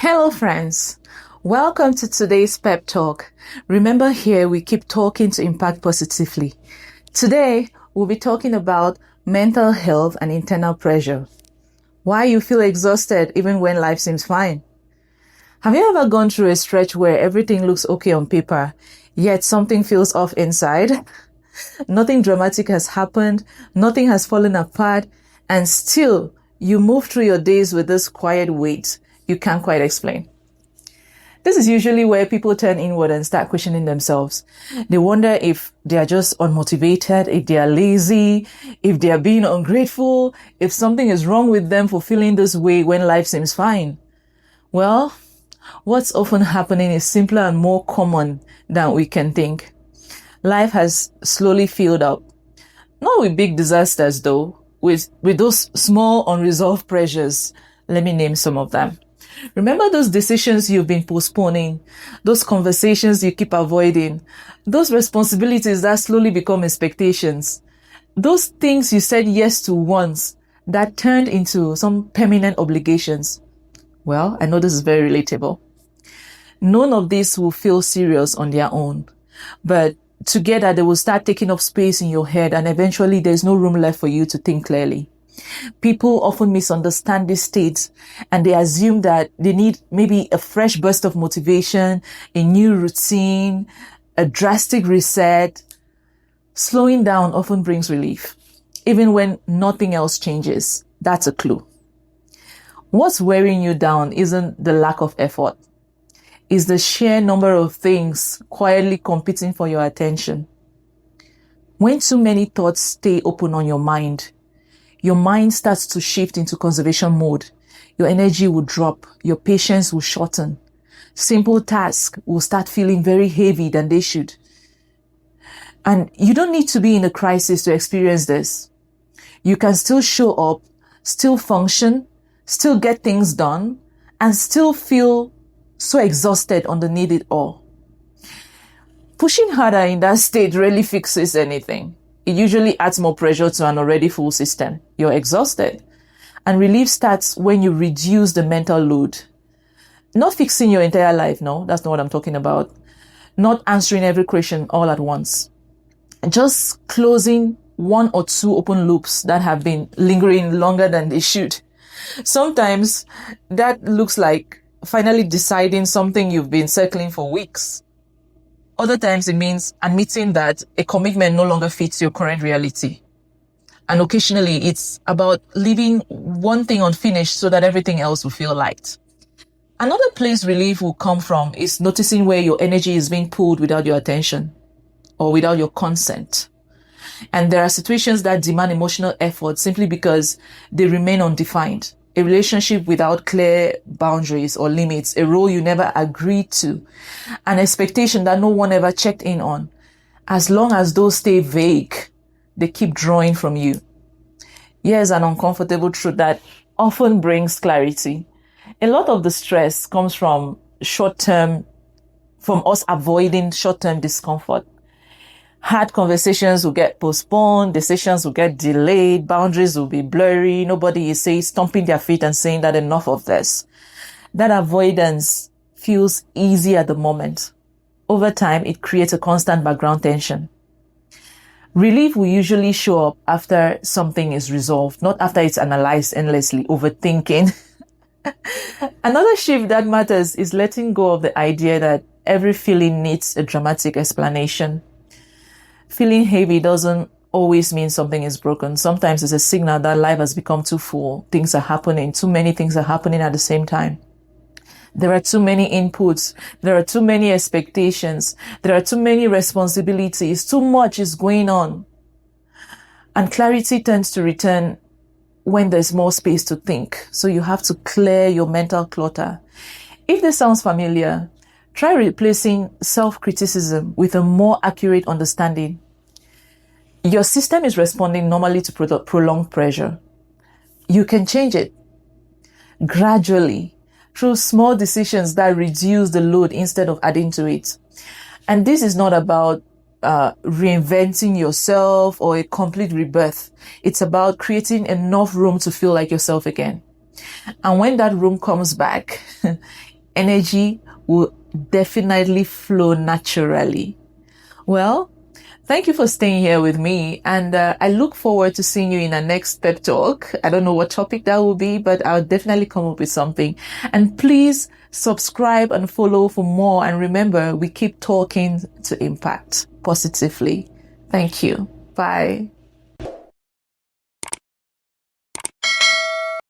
Hello, friends. Welcome to today's pep talk. Remember, here we keep talking to impact positively. Today, we'll be talking about mental health and internal pressure. Why you feel exhausted even when life seems fine. Have you ever gone through a stretch where everything looks okay on paper, yet something feels off inside? Nothing dramatic has happened, nothing has fallen apart, and still you move through your days with this quiet weight you can't quite explain. This is usually where people turn inward and start questioning themselves. They wonder if they are just unmotivated, if they are lazy, if they are being ungrateful, if something is wrong with them for feeling this way when life seems fine. Well, what's often happening is simpler and more common than we can think. Life has slowly filled up. Not with big disasters though, with those small unresolved pressures. Let me name some of them. Remember those decisions you've been postponing, those conversations you keep avoiding, those responsibilities that slowly become expectations, those things you said yes to once that turned into some permanent obligations. Well, I know this is very relatable. None of this will feel serious on their own, but together they will start taking up space in your head, and eventually there's no room left for you to think clearly. People often misunderstand this state and they assume that they need maybe a fresh burst of motivation, a new routine, a drastic reset. Slowing down often brings relief, even when nothing else changes. That's a clue. What's wearing you down isn't the lack of effort. It's the sheer number of things quietly competing for your attention. When too many thoughts stay open on your mind starts to shift into conservation mode. Your energy will drop. Your patience will shorten. Simple tasks will start feeling very heavy than they should. And you don't need to be in a crisis to experience this. You can still show up, still function, still get things done, and still feel so exhausted underneath it all. Pushing harder in that state rarely fixes anything. It usually adds more pressure to an already full system. You're exhausted. And relief starts when you reduce the mental load. Not fixing your entire life, no, that's not what I'm talking about. Not answering every question all at once. Just closing one or two open loops that have been lingering longer than they should. Sometimes that looks like finally deciding something you've been circling for weeks. Other times it means admitting that a commitment no longer fits your current reality. And occasionally it's about leaving one thing unfinished so that everything else will feel light. Another place relief will come from is noticing where your energy is being pulled without your attention or without your consent. And there are situations that demand emotional effort simply because they remain undefined. A relationship without clear boundaries or limits, a role you never agreed to, an expectation that no one ever checked in on. As long as those stay vague, they keep drawing from you. Here's an uncomfortable truth that often brings clarity. A lot of the stress comes from us avoiding short-term discomfort. Hard conversations will get postponed, decisions will get delayed, boundaries will be blurry, nobody is stomping their feet and saying that enough of this. That avoidance feels easy at the moment. Over time, it creates a constant background tension. Relief will usually show up after something is resolved, not after it's analyzed endlessly, overthinking. Another shift that matters is letting go of the idea that every feeling needs a dramatic explanation. Feeling heavy doesn't always mean something is broken. Sometimes it's a signal that life has become too full. Things are happening. Too many things are happening at the same time. There are too many inputs. There are too many expectations. There are too many responsibilities. Too much is going on. And clarity tends to return when there's more space to think. So you have to clear your mental clutter. If this sounds familiar, try replacing self-criticism with a more accurate understanding. Your system is responding normally to prolonged pressure. You can change it gradually through small decisions that reduce the load instead of adding to it. And this is not about reinventing yourself or a complete rebirth. It's about creating enough room to feel like yourself again. And when that room comes back, energy will definitely flow naturally. Well, thank you for staying here with me, and I look forward to seeing you in our next pep talk. I don't know what topic that will be, but I'll definitely come up with something. And please subscribe and follow for more. And remember, we keep talking to impact positively. Thank you. Bye.